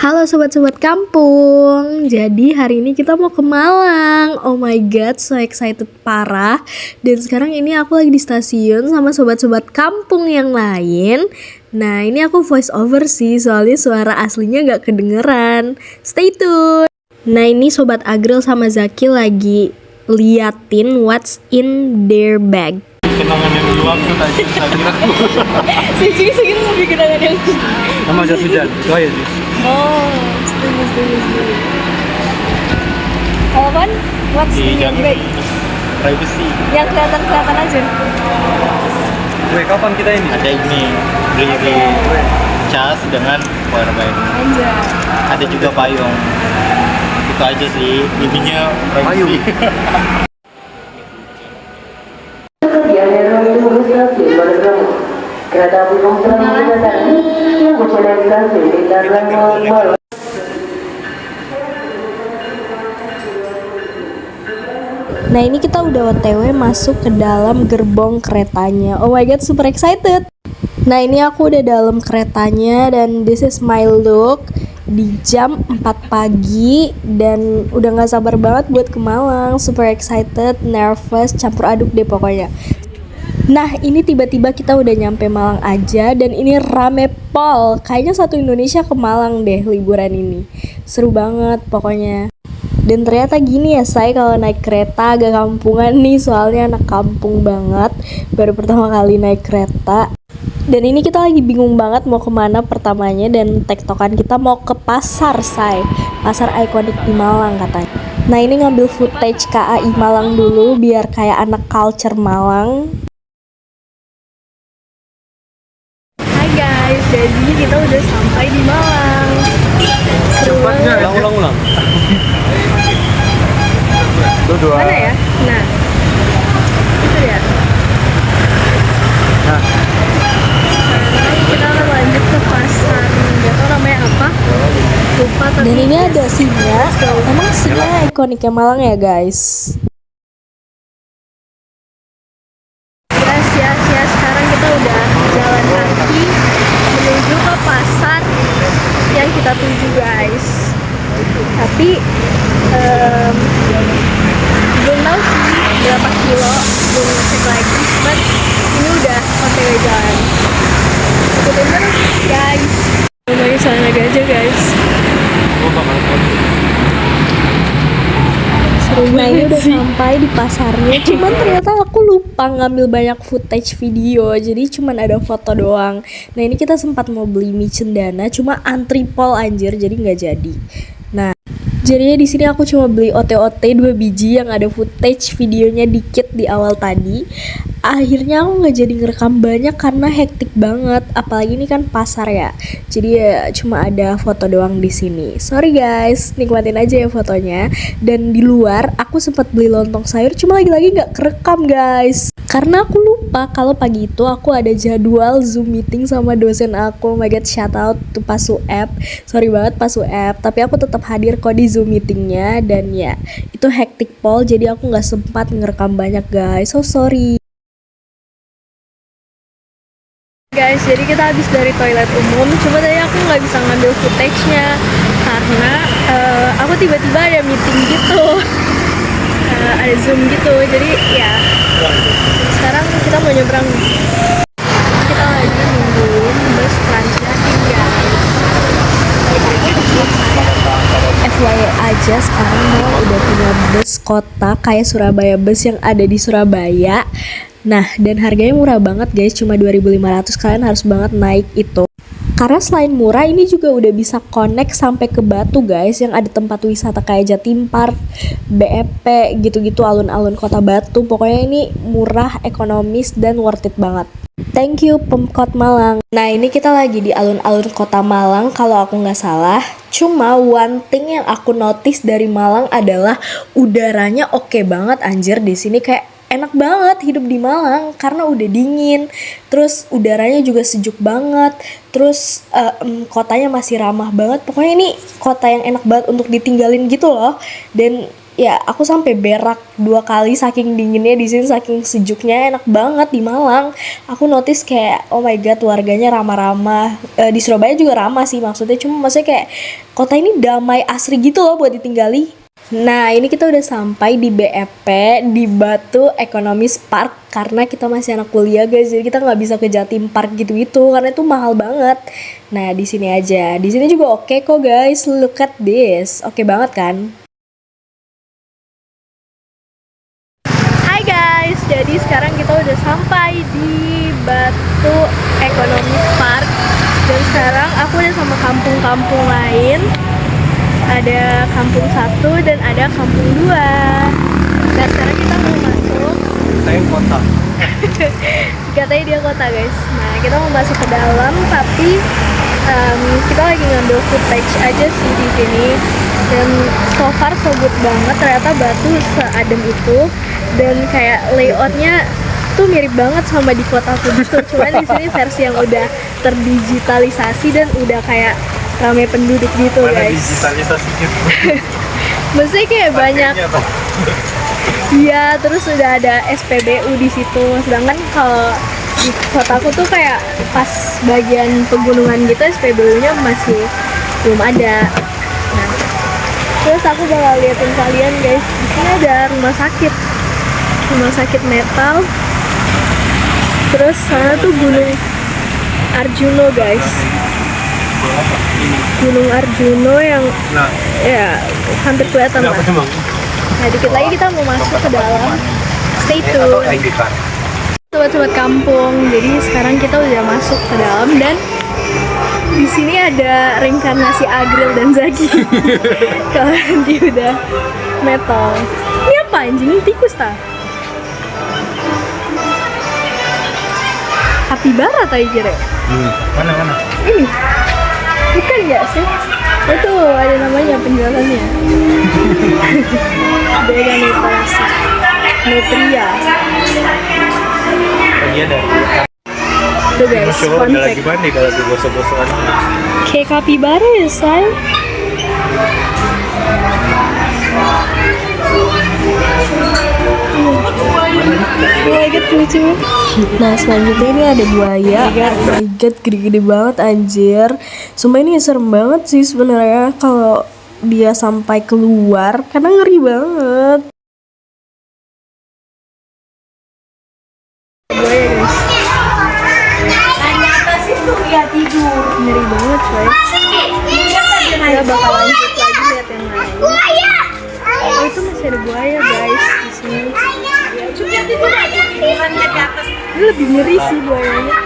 Halo sobat-sobat kampung. Jadi hari ini kita mau ke Malang. Oh my god, so excited parah. Dan sekarang ini aku lagi di stasiun sama sobat-sobat kampung yang lain. Nah, ini aku voice over sih, soalnya suara aslinya gak kedengeran. Stay tune. Nah, ini sobat Agril sama Zaki lagi liatin what's in their bag. Kenangan yang gelap tuh tadi kira Segini lebih kenangan yang sama jas hujan itu aja sih. Oh, setuju. Kalau kan, what's in your bag? Privacy. Yang kelihatan aja. Weh, kapan kita ini? Ada ini beli cas dengan powerbank. Aja. Ada juga payung. Itu aja sih, intinya payung. Kereta api Manggarai yang berjalan stasiun di Malang. Nah, ini kita udah OTW masuk ke dalam gerbong keretanya. Oh my god, super excited. Nah, ini aku udah dalam keretanya dan this is my look di jam 4 pagi dan udah gak sabar banget buat ke Malang. Super excited, nervous, campur aduk deh pokoknya. Nah, ini tiba-tiba kita udah nyampe Malang aja dan ini rame pol. Kayaknya satu Indonesia ke Malang deh liburan ini. Seru banget pokoknya. Dan ternyata gini ya say, kalau naik kereta agak kampungan nih, soalnya anak kampung banget. Baru pertama kali naik kereta. Dan ini kita lagi bingung banget mau kemana pertamanya, dan tektokan kita mau ke pasar say. Pasar ikonik di Malang katanya. Nah, ini ngambil footage KAI Malang dulu biar kayak anak culture Malang. Hai guys, jadi kita udah sampai di Malang. Cepatnya, ulang. Dua. Mana ya? Nah, itu ya. Nah, Sekarang kita akan lanjut ke pasar. Gak tau namanya apa. Lupa tapi. Dan ini ada singa. Emang singa ikoniknya Malang ya guys. Ya, sekarang kita udah jalan kaki menuju ke pasar yang kita tuju guys. Tapi belum tahu sih berapa kilo, belum ngecek lagi. But ini udah OTW jalan. Ikutin terus guys. Ngomongin soal naga aja guys. Nah, ini udah sampai di pasarnya. Cuman ternyata aku lupa ngambil banyak footage video, jadi cuman ada foto doang. Nah, ini kita sempat mau beli mie cendana, cuma antri pol anjir, jadi nggak jadi. Nah, jadinya di sini aku cuma beli ote-ote 2 biji yang ada footage videonya dikit di awal tadi. Akhirnya aku nggak jadi ngerekam banyak karena hektik banget, apalagi ini kan pasar ya. Jadi ya cuma ada foto doang di sini. Sorry guys, nikmatin aja ya fotonya. Dan di luar aku sempat beli lontong sayur, cuma lagi-lagi nggak kerekam guys. Karena aku lupa kalau pagi itu aku ada jadwal Zoom meeting sama dosen aku. Oh my god, shout out to Pak Sueb. Sorry banget Pak Sueb, tapi aku tetap hadir kok di Zoom meetingnya. Dan ya, itu hektik pol, jadi aku nggak sempat ngerekam banyak guys. So sorry. Guys, jadi kita habis dari toilet umum, cuma tadi aku nggak bisa ngambil footage-nya karena aku tiba-tiba ada meeting gitu, ada Zoom gitu, jadi ya sekarang kita mau nyebrang. Kita lagi nungguin bus Transjatim guys. FYI aja, sekarang Malang udah punya bus kota kayak Surabaya Bus yang ada di Surabaya. Nah, dan harganya murah banget guys, cuma 2.500. Kalian harus banget naik itu. Karena selain murah, ini juga udah bisa connect sampai ke Batu guys, yang ada tempat wisata kayak Jatim Park, BEP, gitu-gitu, alun-alun kota Batu. Pokoknya ini murah, ekonomis, dan worth it banget. Thank you Pemkot Malang. Nah, ini kita lagi di alun-alun kota Malang kalau aku nggak salah. Cuma one thing yang aku notice dari Malang adalah udaranya oke banget anjir di sini, kayak enak banget hidup di Malang karena udah dingin, terus udaranya juga sejuk banget, terus kotanya masih ramah banget. Pokoknya ini kota yang enak banget untuk ditinggalin gitu loh. Dan ya aku sampai berak 2 kali saking dinginnya di sini, saking sejuknya. Enak banget di Malang. Aku notice kayak oh my god, warganya ramah-ramah. Di Surabaya juga ramah sih maksudnya, cuma maksudnya kayak kota ini damai, asri gitu loh buat ditinggali. Nah, ini kita udah sampai di BEP, di Batu Economies Park, karena kita masih anak kuliah guys, jadi kita nggak bisa ke Jatim Park gitu-gitu karena itu mahal banget. Nah, di sini aja. Di sini juga oke kok guys. Look at this. Oke banget kan? Hai guys, jadi sekarang kita udah sampai di Batu Economies Park. Dan sekarang aku udah sama kampung-kampung lain. Ada kampung 1 dan ada kampung 2. Nah, sekarang kita mau masuk. Saya kota. Katanya dia kota guys. Nah, kita mau masuk ke dalam, tapi kita lagi ngambil footage aja sih di sini. Dan so far so good banget. Ternyata Batu seadem itu, dan kayak layoutnya tuh mirip banget sama di kotaku gitu. Cuman di sini versi yang udah terdigitalisasi dan udah kayak ramai penduduk gitu. Mana guys, digitalisasi gitu? maksudnya kayak banyak. Iya, terus udah ada SPBU di situ. Sedangkan kalau di kotaku tuh kayak pas bagian pegunungan gitu SPBU-nya masih belum ada. Nah, terus aku bakal liatin kalian guys. Di sini ada rumah sakit metal. Terus sana tuh Gunung Arjuno guys. Gunung Arjuno yang ya hampir kelihatan lah. Nah, dikit lagi kita mau masuk ke dalam. Stay tune. Sobat-sobat kampung, jadi sekarang kita udah masuk ke dalam dan di sini ada reinkarnasi Agril dan Zaki. Kalau nanti udah metal. Ini apa anjing? Ini tikus tah? Kapibara tadi kira. Mana? Ini bukan ya sih? Itu ada namanya penjelasannya. Beda nutrasi. Nutria. Iya dah. Tuh guys, fun Udah lagi fact. mandi kalau di gosok-gosokan. Kayak kapibara ya say. Oh my god, lucu. Nah, selanjutnya ini ada buaya. Oh my god, gede-gede banget anjir. Sumpah ini serem banget sih sebenarnya kalau dia sampai keluar, karena ngeri banget. Buaya guys. Ngeri banget coy. Kita bakal lanjut lagi lihat yang lain. Oh, itu masih ada buaya guys di sini. Ini lebih ngeri sih buayanya.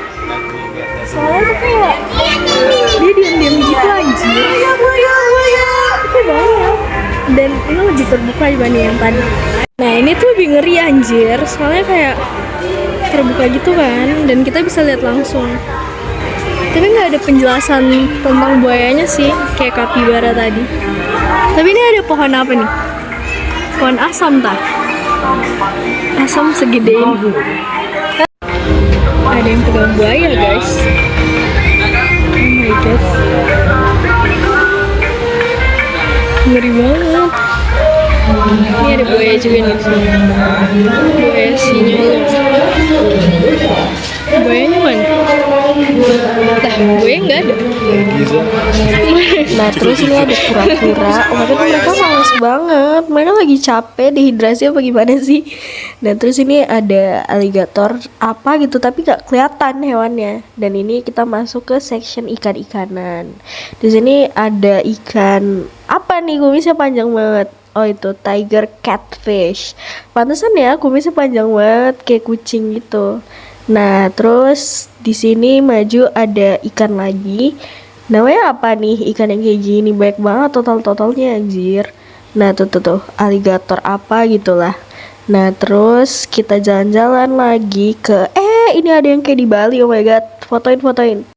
Soalnya tuh kayak dia diam-diam gitu anjir. Buaya. Itu banyak. Dan ini lebih terbuka dibanding yang tadi. Nah, ini tuh lebih ngeri anjir. Soalnya kayak terbuka gitu kan, dan kita bisa lihat langsung. Tapi nggak ada penjelasan tentang buayanya sih, kayak kapibara tadi. Tapi ini ada pohon apa nih? Pohon asam tah? Asam segede ini. Ada yang pegang buaya guys. Oh my god. Ngeri banget. Ini ada buaya juga nih di sini. Buaya sinyal. Buayanya mana? Buaya nggak ada. Nah, terus ini ada kura-kura. Waduh, mereka males banget. Mereka lagi capek, dehidrasi apa gimana sih? Dan terus ini ada aligator apa gitu, tapi nggak kelihatan hewannya. Dan ini kita masuk ke section ikan-ikanan. Di sini ada ikan apa nih? Kumisnya panjang banget. Oh, itu tiger catfish. Pantesan ya kumisnya panjang banget kayak kucing gitu. Nah, terus di sini maju ada ikan lagi. Namanya apa nih ikan yang kayak gini? Banyak banget totalnya anjir. Nah, tuh alligator apa gitulah. Nah, terus kita jalan-jalan lagi ke ini ada yang kayak di Bali. Oh my god, fotoin.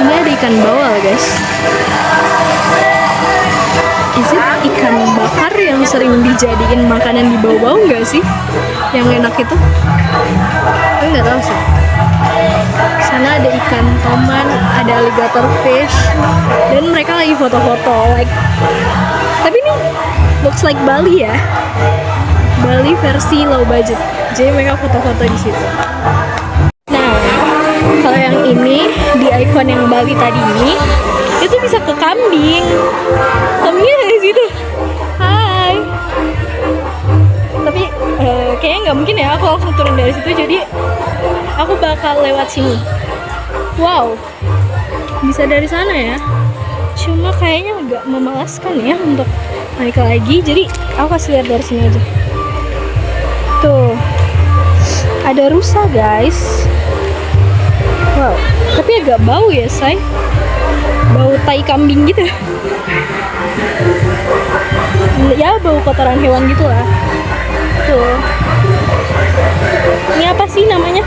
Ini ada ikan bawal, guys. Is it ikan bakar yang sering dijadiin makanan di bau-bau nggak sih? Yang enak itu? Aku nggak tahu sih. Sana sana ada ikan toman, ada alligator fish, dan mereka lagi foto-foto. Like, tapi ini looks like Bali ya, Bali versi low budget. Jadi mereka foto-foto di situ. Nah, kalau yang ini di icon yang Bali tadi ini, itu bisa ke kambing. Kambingnya dari situ. Hai. Tapi kayaknya nggak mungkin ya aku langsung turun dari situ, jadi aku bakal lewat sini. Wow, bisa dari sana ya. Cuma kayaknya agak memalaskan ya untuk naik lagi, jadi aku kasih lihat dari sini aja. Tuh, ada rusa guys. Wow, tapi agak bau ya say, bau tai kambing gitu. Ya bau kotoran hewan gitu lah. Tuh, ini apa sih namanya?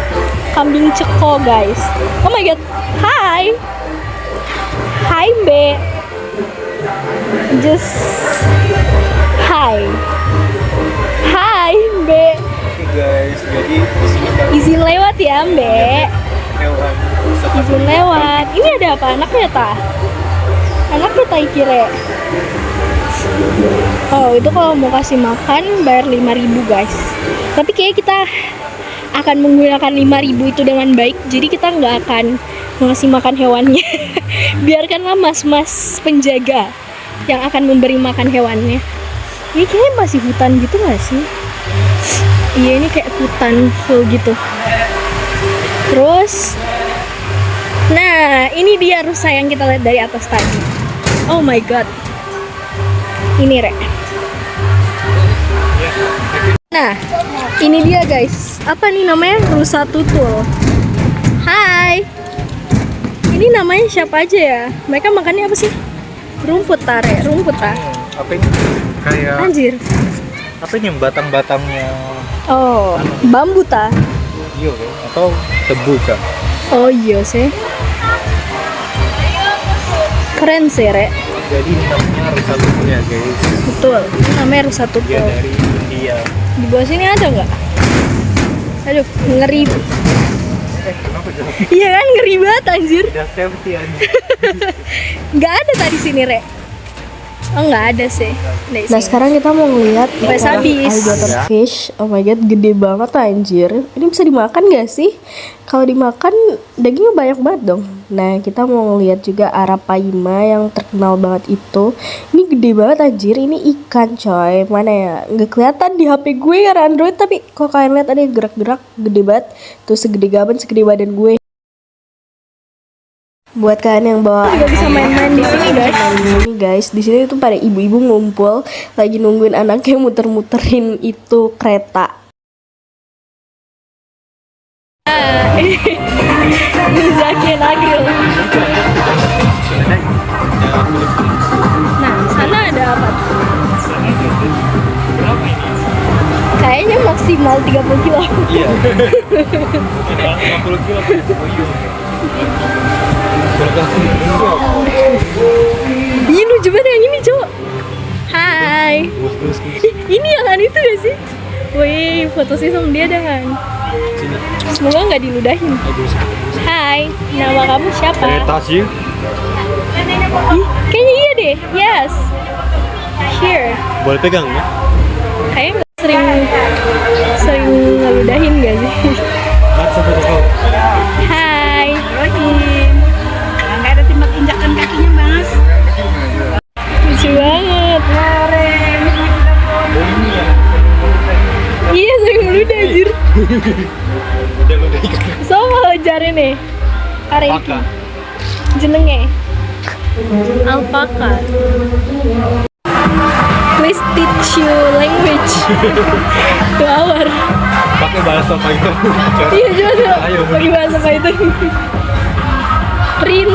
Kambing ceko guys. Oh my god, hai, hai Mbe, just hai, hai Mbe. Oke guys, jadi di sini baru Izin lewat ya Mbe, hewan izin lewat. Ini ada apa anaknya ta? Anaknya tai kire. Oh itu kalau mau kasih makan bayar 5.000 guys. Tapi kayak kita akan menggunakan 5.000 itu dengan baik. Jadi kita nggak akan ngasih makan hewannya. Biarkanlah mas-mas penjaga yang akan memberi makan hewannya. Ini kayaknya masih hutan gitu nggak sih? Iya ini kayak hutan full gitu. Terus, nah ini dia rusa yang kita lihat dari atas tadi. Oh my god. Ini Rek. Nah, ini dia guys. Apa nih namanya? Rusa tutul. Hai. Ini namanya siapa aja ya? Mereka makannya apa sih? Rumput tare, rumput ta. apa ini? Kayak Anjir. apa ini batang-batangnya? Oh, bambu ta. Iya kan? Atau tebu kan? Oh iya sih. Keren sih, Rek. Jadi ini namanya rusa tutul ya guys. Betul. Ini namanya rusa Dia tutul. dari India. Di bawah sini ada nggak? Aduh, ngeri. Kenapa jauh? Iya kan, ngeri banget anjir. Udah safety aja. Nggak ada tadi sini, Rek. Oh, nggak ada sih. Nah sekarang kita mau ngeliat Sampai habis. alligator fish. Oh my god, gede banget anjir. Ini bisa dimakan gak sih? Kalau dimakan dagingnya banyak banget dong. Nah kita mau ngeliat juga arapaima yang terkenal banget itu. Ini gede banget anjir. Ini ikan coy. Mana ya? Nggak kelihatan di HP gue karena Android. Tapi kalau kalian lihat ada yang gerak-gerak gede banget. Tuh segede gaban, segede badan gue. Buat kalian yang bawa Juga bisa main-main di sini, guys. Ini guys, di sini tuh pada ibu-ibu ngumpul lagi nungguin anaknya muter-muterin itu kereta. Ini Zaki and Agril. Nah, sana ada apa? Kayaknya maksimal 30 kilo. Iya. 50 kilo. Ih, lucu banget yang ini, Cok. Hai. Ini yang kan itu gak sih? Wih, foto sih sama dia dengan. Semoga nggak diludahin. Hai, nama kamu siapa? Tasya. Ih, kayaknya iya deh. Yes. Here. Boleh pegang ya? Kayaknya sering ngeludahin gak sih? Mas foto kau. Hai. Nggak ada tempat injakan kakinya, Mas. Lucu banget. Iya, sering meludah anjir. Udah udah ikan. Sama jari nih. Hari ini. Alpaka. Jenenge. Alpaka. Please teach you language. 2 hour. Pakai bahasa apa itu? Iya, coba Ayo. pakai bahasa apa itu? Print.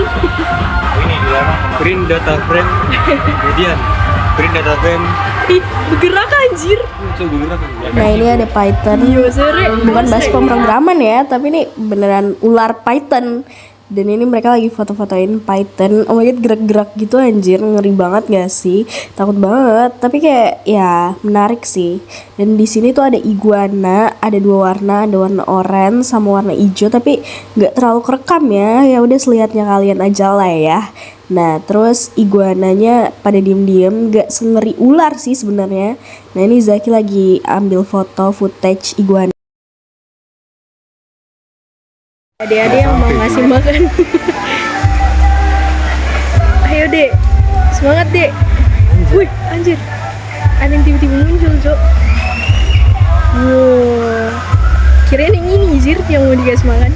Ini dilarang. Print data frame. Kemudian print data frame. Ih, bergerak anjir. Coba bergerak. Nah ini ada python. Iya, sore. Bukan bahasa pemrograman ya, tapi ini beneran ular python. Dan ini mereka lagi foto-fotoin python. Oh my god, gerak-gerak gitu anjir, ngeri banget gak sih? Takut banget, tapi kayak ya menarik sih. Dan di sini tuh ada iguana, ada dua warna, ada warna oranye sama warna hijau, tapi nggak terlalu kerekam ya. Ya udah selihatnya kalian aja lah ya. Nah, terus iguananya pada diem-diem, gak sengeri ular sih sebenarnya. Nah, ini Zaki lagi ambil foto footage iguana. Adik-adik yang mau ngasih makan. Ayo dek, semangat dek. Wih, anjir, ada yang tiba-tiba muncul cok. Wow, kirain yang ini Zir yang mau dikasih makan.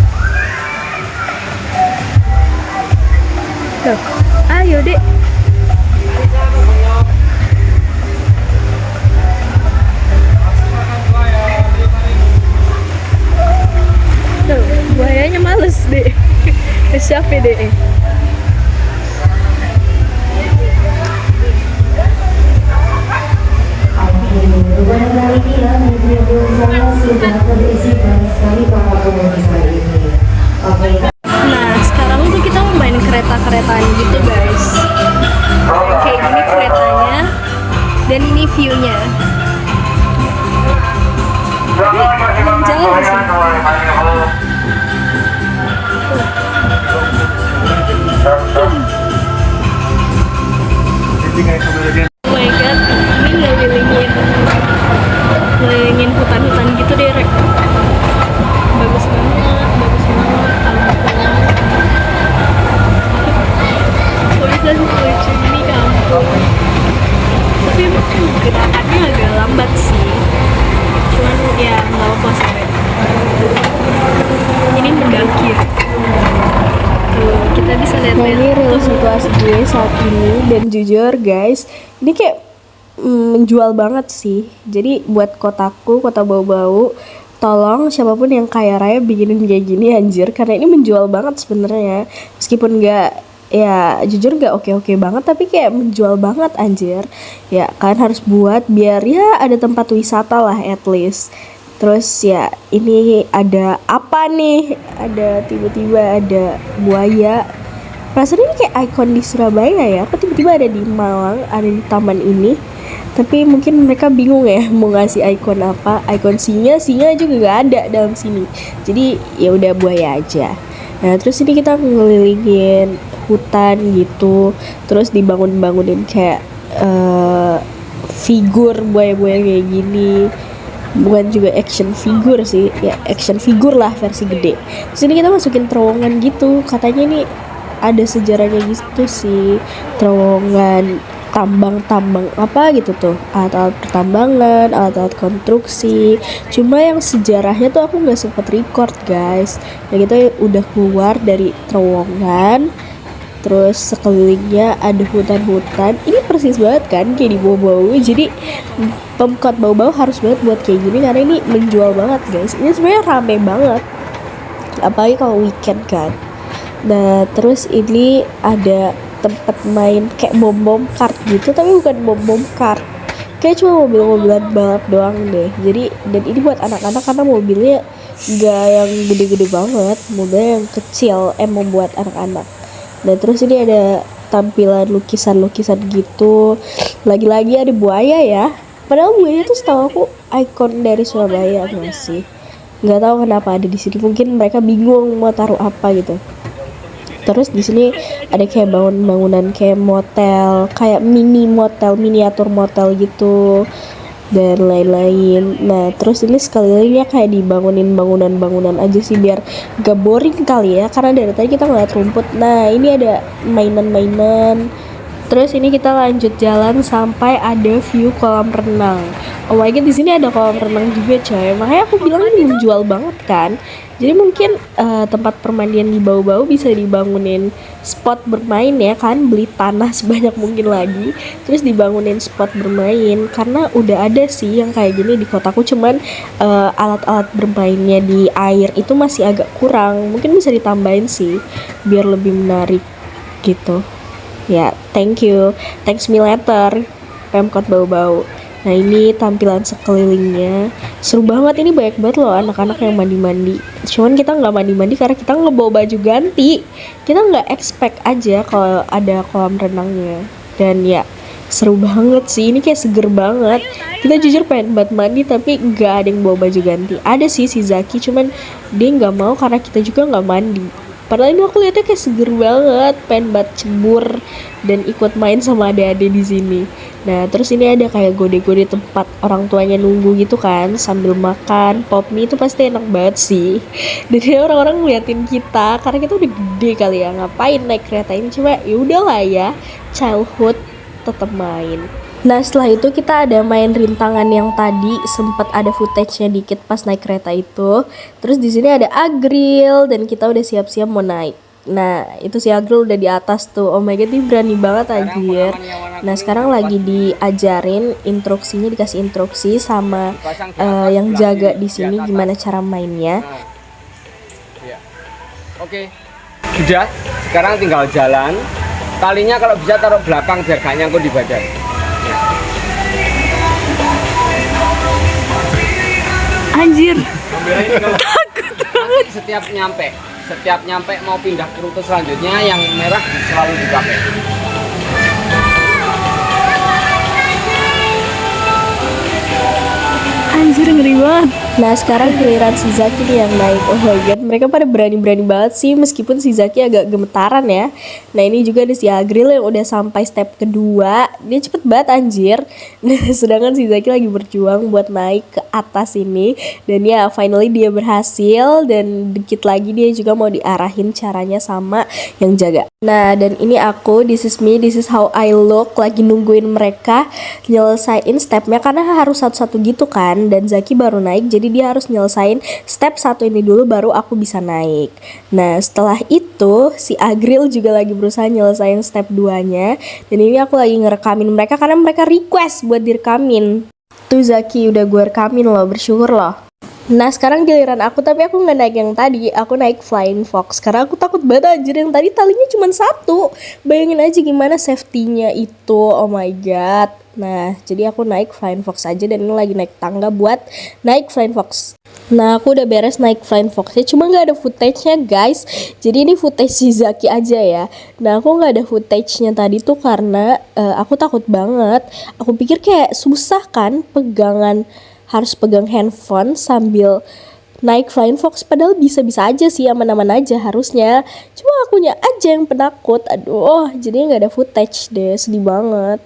Tuh, ayo dek. Tuh, buayanya males deh. Siapa deh? Beberapa kali dia media bersama sudah terisi banyak sekali para pengunjung hari ini. Oke. Nah, sekarang tuh kita mau main kereta-keretaan gitu guys. Kayak gini keretanya, dan ini view-nya. Jalan sih. Oh my god, ini ngelilingin hutan-hutan gitu deh, Rek. Bagus banget, bagus banget, alamnya. Kok bisa selucu ini kampung? Tapi emang gerakannya agak lambat sih. Cuman ya nggak apa sampai. Ini mendaki. Tuh, kita bisa lihat ini real situasi gue saat ini, dan jujur guys, ini kayak menjual banget sih. Jadi buat kotaku, kota bau-bau, tolong siapapun yang kaya raya bikinin kayak gini anjir, karena ini menjual banget sebenarnya. Meskipun nggak, ya jujur nggak oke-oke banget, tapi kayak menjual banget anjir. Ya kalian harus buat biar ya ada tempat wisata lah at least. Terus ya ini ada apa nih? Ada tiba-tiba ada buaya. Perasaan ini kayak ikon di Surabaya ya. Apa tiba-tiba ada di Malang, ada di taman ini. Tapi mungkin mereka bingung ya mau ngasih ikon apa. Ikon singa juga gak ada dalam sini. Jadi ya udah buaya aja. Nah, terus ini kita ngelilingin hutan gitu. Terus dibangunin kayak figur buaya-buaya kayak gini. Bukan juga action figure sih, ya action figure lah versi gede. Terus ini kita masukin terowongan gitu, katanya ini ada sejarahnya gitu sih, terowongan tambang-tambang apa gitu tuh, alat-alat pertambangan, alat-alat konstruksi. Cuma yang sejarahnya tuh aku nggak sempet record guys. Nah kita udah keluar dari terowongan, terus sekelilingnya ada hutan-hutan. Ini persis banget kan kayak di bau-bau. Jadi Pemkot Bau-Bau harus banget buat kayak gini karena ini menjual banget guys. Ini sebenarnya rame banget, apalagi kalau weekend kan. Nah terus ini ada tempat main kayak bom kart gitu, tapi bukan bom kart, kayak cuma mobil-mobilan balap doang deh. Jadi dan ini buat anak-anak karena mobilnya gak yang gede-gede banget, mobilnya yang kecil, membuat anak-anak. Nah terus ini ada tampilan lukisan-lukisan gitu. Lagi-lagi ada buaya ya. Padahal buaya tuh setahu aku ikon dari Surabaya nggak sih? Nggak tahu kenapa ada di sini. Mungkin mereka bingung mau taruh apa gitu. Terus di sini ada kayak bangunan kayak motel, kayak miniatur motel gitu dan lain-lain. Nah terus ini sekelilingnya kayak dibangunin bangunan aja sih biar gak boring kali ya, karena dari tadi kita ngeliat rumput. Nah ini ada mainan. Terus ini kita lanjut jalan sampai ada view kolam renang. Oh my god, di sini ada kolam renang juga coy. Makanya aku bilang ini menjual banget kan. Jadi mungkin tempat permandian di Bau-Bau bisa dibangunin spot bermain ya kan, beli tanah sebanyak mungkin lagi, terus dibangunin spot bermain. Karena udah ada sih yang kayak gini di kotaku, cuman alat-alat bermainnya di air itu masih agak kurang. Mungkin bisa ditambahin sih biar lebih menarik gitu. Ya, thanks me later Pemkot Bau-Bau. Nah ini tampilan sekelilingnya, seru banget. Ini banyak banget loh anak-anak yang mandi-mandi. Cuman kita nggak mandi-mandi karena kita nggak bawa baju ganti. Kita nggak expect aja kalau ada kolam renangnya. Dan ya seru banget sih, ini kayak seger banget. Kita jujur pengen banget mandi tapi nggak ada yang bawa baju ganti. Ada sih si Zaki, cuman dia nggak mau karena kita juga nggak mandi. Padahal ini aku lihatnya kayak seger banget, pengen banget cebur dan ikut main sama adik-adik di sini. Nah, terus ini ada kayak gode-gode tempat orang tuanya nunggu gitu kan, sambil makan pop mie. Itu pasti enak banget sih. Dan ini orang-orang ngeliatin kita karena kita udah gede kali ya, ngapain naik kereta ini. Cuma ya udahlah ya, childhood tetap main. Nah setelah itu kita ada main rintangan yang tadi sempat ada footage-nya dikit pas naik kereta itu. Terus di sini ada Agril dan kita udah siap-siap mau naik. Nah itu si Agril udah di atas tuh. Oh my god, ini berani banget anjir. Nah sekarang lagi diajarin instruksinya, dikasih instruksi sama yang jaga di sini gimana cara mainnya. Oke, sudah. Sekarang tinggal jalan. Talinya kalau bisa taruh belakang biar gak nyangkut di badan. Anjir. Takut banget. Setiap nyampe mau pindah ke rute selanjutnya yang merah selalu dipakai. Anjir ngeri banget. Nah sekarang giliran si Zaki nih yang naik. Oh my god, mereka pada berani-berani banget sih, meskipun si Zaki agak gemetaran ya. Nah ini juga ada si Agril yang udah sampai step kedua. Dia cepet banget anjir. Nah sedangkan si Zaki lagi berjuang buat naik ke atas ini. Dan ya finally dia berhasil. Dan dikit lagi dia juga mau diarahin caranya sama yang jaga. Nah dan ini aku, this is me, this is how I look. Lagi nungguin mereka nyelesain stepnya karena harus satu-satu gitu kan. Dan Zaki baru naik, jadi dia harus nyelesain step 1 ini dulu baru aku bisa naik. Nah setelah itu si Agril juga lagi berusaha nyelesain step 2-nya. Dan ini aku lagi ngerekamin mereka karena mereka request buat direkamin. Tuh Zaki udah gue rekamin loh, bersyukur loh. Nah sekarang giliran aku, tapi aku nggak naik yang tadi, aku naik Flying Fox karena aku takut banget anjir. Yang tadi talinya cuma 1. Bayangin aja gimana safety-nya itu, oh my god. Nah jadi aku naik Flying Fox aja dan ini lagi naik tangga buat naik Flying Fox. Nah aku udah beres naik Flying Fox-nya, cuma nggak ada footage-nya guys. Jadi ini footage si Zaki aja ya. Nah aku nggak ada footage-nya tadi tuh karena aku takut banget. Aku pikir kayak susah kan pegangan, harus pegang handphone sambil naik Flying Fox, padahal bisa-bisa aja sih, aman-aman aja harusnya. Cuma akunya aja yang penakut. Aduh, jadi nggak ada footage deh, sedih banget.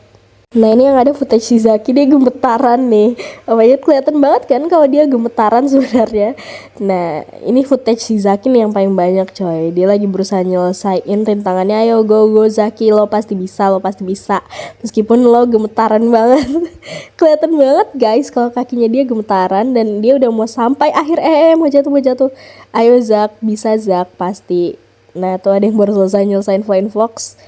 Nah ini yang ada footage si Zaki, dia gemetaran nih. Oh my god, kelihatan banget kan kalau dia gemetaran sebenarnya. Nah ini footage si Zaki nih yang paling banyak coy. Dia lagi berusaha nyelesain rintangannya. Ayo go Zaki, lo pasti bisa, lo pasti bisa. Meskipun lo gemetaran banget. Kelihatan banget guys kalau kakinya dia gemetaran. Dan dia udah mau sampai akhir, mau jatuh. Ayo Zak, bisa Zak, pasti. Nah tuh ada yang baru selesai nyelesain Flying Fox.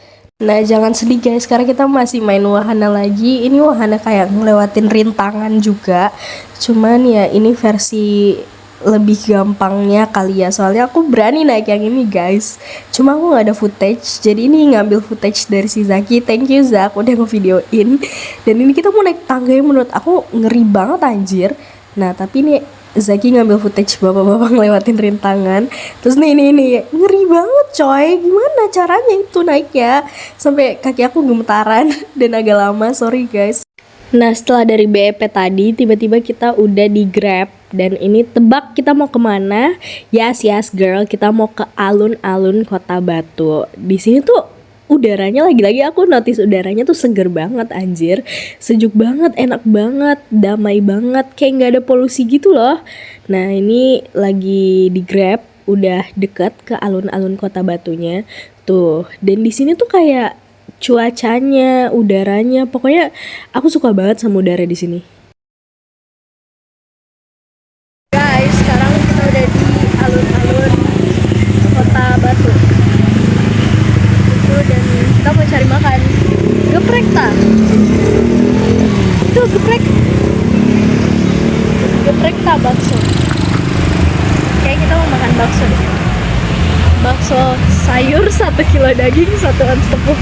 Nah jangan sedih guys, sekarang kita masih main wahana lagi. Ini wahana kayak ngelewatin rintangan juga, cuman ya ini versi lebih gampangnya kali ya. Soalnya aku berani naik yang ini guys, cuma aku gak ada footage. Jadi ini ngambil footage dari si Zaki. Thank you Zak udah ngevideoin. Dan ini kita mau naik tangga yang menurut aku ngeri banget anjir. Nah tapi ini Zaki ngambil footage bapak-bapak ngelewatin rintangan. Terus nih ngeri banget coy. Gimana caranya itu naiknya? Sampai kaki aku gemetaran dan agak lama, sorry guys. Nah setelah dari BEP tadi, tiba-tiba kita udah di Grab. Dan ini tebak kita mau kemana? Yes girl, kita mau ke alun-alun Kota Batu. Di sini tuh udaranya, lagi-lagi aku notice udaranya tuh seger banget anjir. Sejuk banget, enak banget, damai banget, kayak gak ada polusi gitu loh. Nah ini lagi di Grab, udah deket ke alun-alun Kota Batunya tuh. Dan di sini tuh kayak cuacanya, udaranya, pokoknya aku suka banget sama udara di sini. Guys, sekarang kita udah di alun-alun Kota Batu. Dan kita mau cari makan geprek tak? Itu geprek tak bakso. Kayak kita mau makan bakso deh. Bakso sayur 1 kilo daging 1 ons tepung.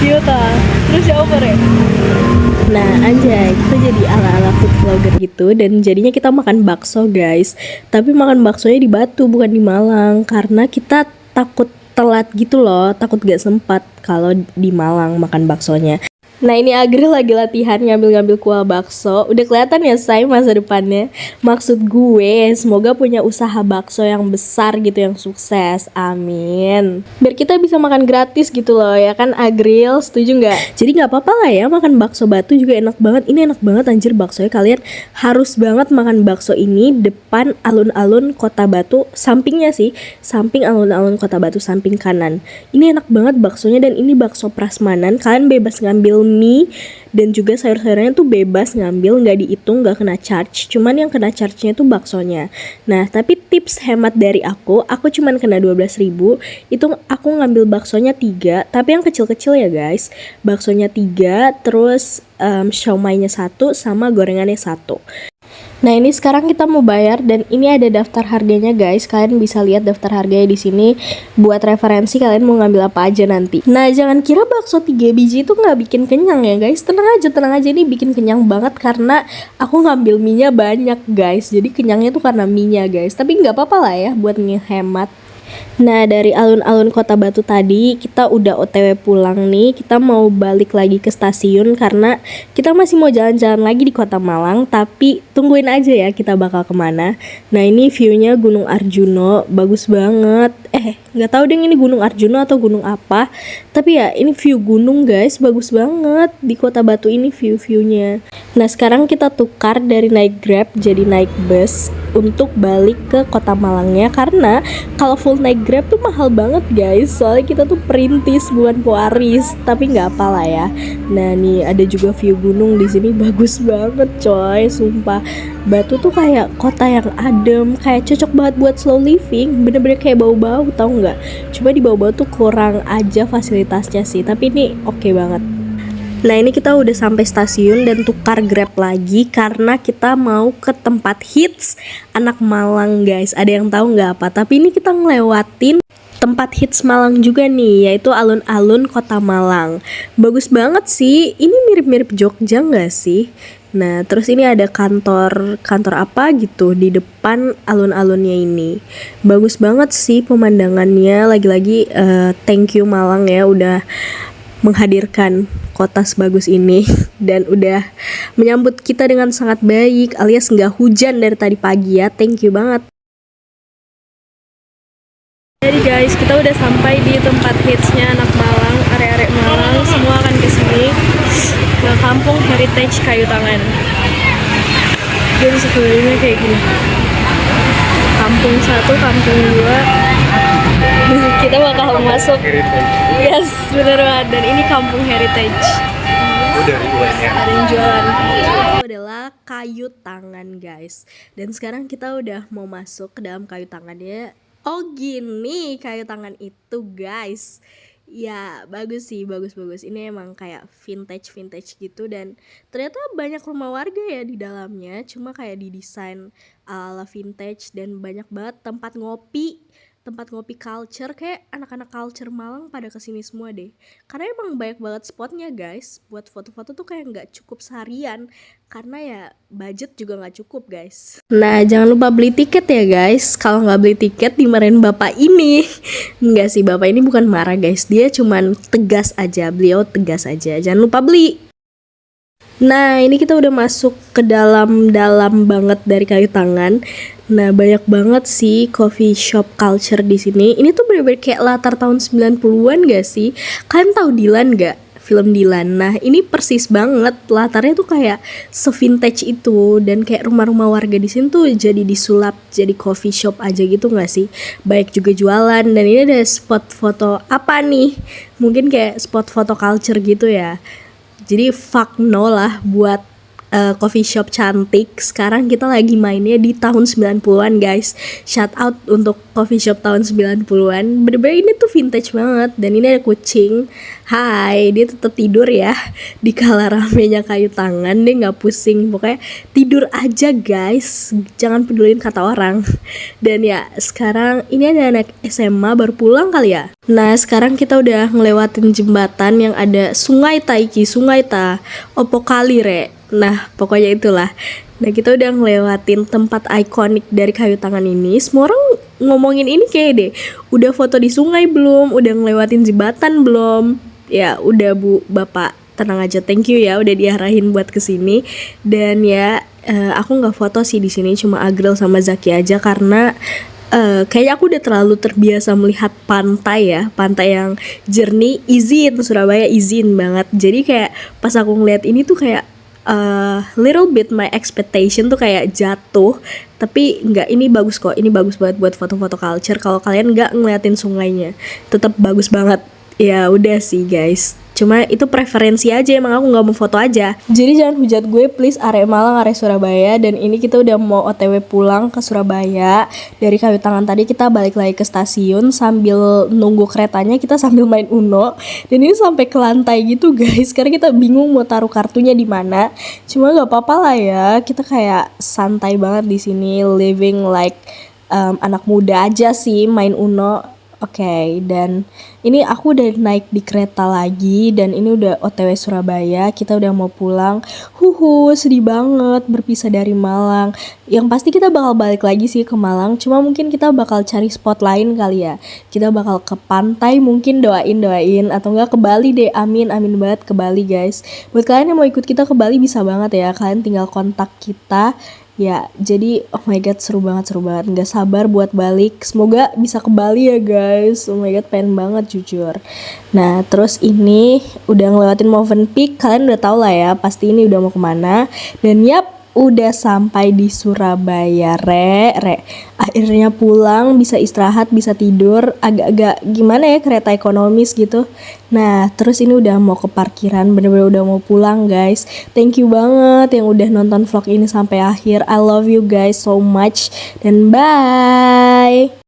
Yuta, terus siapa ya? Nah anjay, kita jadi ala-ala food vlogger gitu. Dan jadinya kita makan bakso guys. Tapi makan baksonya di Batu bukan di Malang. Karena kita takut telat gitu loh. Takut gak sempat kalau di Malang makan baksonya. Nah ini Agril lagi latihan ngambil-ngambil kuah bakso. Udah kelihatan ya say masa depannya. Maksud gue semoga punya usaha bakso yang besar gitu, yang sukses. Amin. Biar kita bisa makan gratis gitu loh ya kan Agril, setuju nggak? Jadi nggak apa-apa lah ya makan bakso Batu juga enak banget. Ini enak banget anjir baksonya. Kalian harus banget makan bakso ini depan alun-alun Kota Batu. Sampingnya sih, samping alun-alun Kota Batu, samping kanan. Ini enak banget baksonya dan ini bakso prasmanan. Kalian bebas ngambil mie dan juga sayur-sayurannya tuh bebas ngambil, nggak dihitung, nggak kena charge. Cuman yang kena charge-nya tuh baksonya. Nah tapi tips hemat dari aku cuman kena 12.000. Itu aku ngambil baksonya 3, tapi yang kecil-kecil ya guys. Baksonya 3, terus siomay-nya 1 sama gorengannya 1. Nah ini sekarang kita mau bayar dan ini ada daftar harganya guys. Kalian bisa lihat daftar harganya di sini buat referensi kalian mau ngambil apa aja nanti. Nah jangan kira bakso 3 biji itu nggak bikin kenyang ya guys. Tenang aja ini bikin kenyang banget karena aku ngambil mie-nya banyak guys. Jadi kenyangnya tuh karena mie-nya guys. Tapi nggak apa-apa lah ya buat ngehemat. Nah dari alun-alun Kota Batu tadi kita udah OTW pulang nih. Kita mau balik lagi ke stasiun karena kita masih mau jalan-jalan lagi di Kota Malang. Tapi tungguin aja ya kita bakal kemana. Nah ini viewnya Gunung Arjuno, bagus banget. Nggak tahu deh ini Gunung Arjuno atau gunung apa. Tapi ya ini view gunung guys, bagus banget di Kota Batu ini view-viewnya. Nah sekarang kita tukar dari naik Grab jadi naik bus untuk balik ke Kota Malangnya. Karena kalau full naik Grab tuh mahal banget guys. Soalnya kita tuh perintis bukan pewaris. Tapi nggak apa lah ya. Nah nih ada juga view gunung di sini, bagus banget coy, sumpah. Batu tuh kayak kota yang adem, kayak cocok banget buat slow living. Bener-bener kayak bau-bau, tau nggak? Cuma di bau-bau tuh kurang aja fasilitasnya sih. Tapi ini oke banget. Nah ini kita udah sampai stasiun dan tukar Grab lagi karena kita mau ke tempat hits anak Malang guys. Ada yang tahu nggak apa? Tapi ini kita ngelewatin tempat hits Malang juga nih, yaitu alun-alun Kota Malang. Bagus banget sih. Ini mirip-mirip Jogja nggak sih? Nah terus ini ada kantor apa gitu di depan alun-alunnya ini. Bagus banget sih pemandangannya. Lagi-lagi thank you Malang ya udah menghadirkan kota sebagus ini dan udah menyambut kita dengan sangat baik, alias nggak hujan dari tadi pagi ya. Thank you banget. Jadi guys, kita udah sampai di tempat hitsnya anak Malang, area-area Malang, semua akan kesini ke Kampung Heritage Kayu Tangan. Jadi sekelilingnya kayak gini. Kampung 1, kampung 2. Kita bakal masuk. Yes, bener banget. Dan ini Kampung Heritage. Dari UNR. Ada yang jualan. Itu adalah kayu tangan guys. Dan sekarang kita udah mau masuk ke dalam kayu tangannya. Oh gini kayu tangan itu guys. Ya bagus sih, bagus. Ini emang kayak vintage gitu dan ternyata banyak rumah warga ya di dalamnya. Cuma kayak didesain ala vintage dan banyak banget tempat ngopi culture. Kayak anak-anak culture Malang pada kesini semua deh. Karena emang banyak banget spotnya guys. Buat foto-foto tuh kayak nggak cukup seharian. Karena ya budget juga nggak cukup guys. Nah jangan lupa beli tiket ya guys. Kalau nggak beli tiket dimarahin bapak ini. Enggak sih, bapak ini bukan marah guys. Dia cuman tegas aja. Beliau tegas aja. Jangan lupa beli. Nah ini kita udah masuk ke dalam banget dari kayu tangan. Nah banyak banget sih coffee shop culture di sini. Ini tuh bener-bener kayak latar tahun 90-an gak sih? Kalian tahu Dilan gak? Film Dilan. Nah ini persis banget, latarnya tuh kayak se-vintage itu. Dan kayak rumah-rumah warga di sini tuh jadi disulap jadi coffee shop aja gitu gak sih? Baik juga jualan. Dan ini ada spot foto apa nih? Mungkin kayak spot foto culture gitu ya. Jadi fuck no lah buat coffee shop cantik. Sekarang kita lagi mainnya di tahun 90-an guys. Shout out untuk coffee shop tahun 90-an. Bener-bener ini tuh vintage banget. Dan ini ada kucing. Hai, dia tetap tidur ya. Di kala ramenya kayu tangan, dia nggak pusing. Pokoknya tidur aja guys. Jangan pedulin kata orang. Dan ya sekarang ini ada anak SMA baru pulang kali ya. Nah sekarang kita udah ngelewatin jembatan yang ada Sungai Taiki, Sungai Ta, Opo Kali Re. Nah pokoknya itulah. Nah kita udah ngelewatin tempat ikonik dari kayu tangan ini. Semua orang ngomongin ini kayak deh, udah foto di sungai belum? Udah ngelewatin jembatan belum? Ya udah bu, bapak tenang aja, thank you ya udah diarahin buat kesini. Dan ya aku nggak foto sih di sini, cuma Agril sama Zaki aja karena kayaknya aku udah terlalu terbiasa melihat pantai ya, pantai yang jernih, izin Surabaya izin banget. Jadi kayak pas aku ngeliat ini tuh kayak little bit my expectation tuh kayak jatuh. Tapi enggak, ini bagus kok, ini bagus banget buat foto-foto culture. Kalau kalian nggak ngeliatin sungainya, tetap bagus banget. Ya udah sih guys, cuma itu preferensi aja, emang aku nggak mau foto aja. Jadi jangan hujat gue please, arek Malang, arek Surabaya. Dan ini kita udah mau OTW pulang ke Surabaya. Dari kayu tangan tadi kita balik lagi ke stasiun sambil nunggu keretanya, kita sambil main Uno. Dan ini sampai ke lantai gitu guys, karena kita bingung mau taruh kartunya di mana. Cuma nggak apa-apa lah ya, kita kayak santai banget di sini, living like anak muda aja sih, main Uno. Oke, dan ini aku udah naik di kereta lagi dan ini udah OTW Surabaya, kita udah mau pulang. Sedih banget berpisah dari Malang. Yang pasti kita bakal balik lagi sih ke Malang, cuma mungkin kita bakal cari spot lain kali ya. Kita bakal ke pantai mungkin, doain atau enggak ke Bali deh. Amin banget ke Bali guys. Buat kalian yang mau ikut kita ke Bali bisa banget ya, kalian tinggal kontak kita. Ya, jadi oh my god seru banget, nggak sabar buat balik. Semoga bisa ke Bali ya guys. Oh my god pengen banget jujur. Nah terus ini udah ngelewatin Movenpick, kalian udah tau lah ya pasti ini udah mau kemana. Dan yap, udah sampai di Surabaya re. Akhirnya pulang, bisa istirahat, bisa tidur. Agak-agak gimana ya, kereta ekonomis gitu. Nah terus ini udah mau ke parkiran, bener-bener udah mau pulang guys. Thank you banget yang udah nonton vlog ini sampai akhir. I love you guys so much. Dan bye.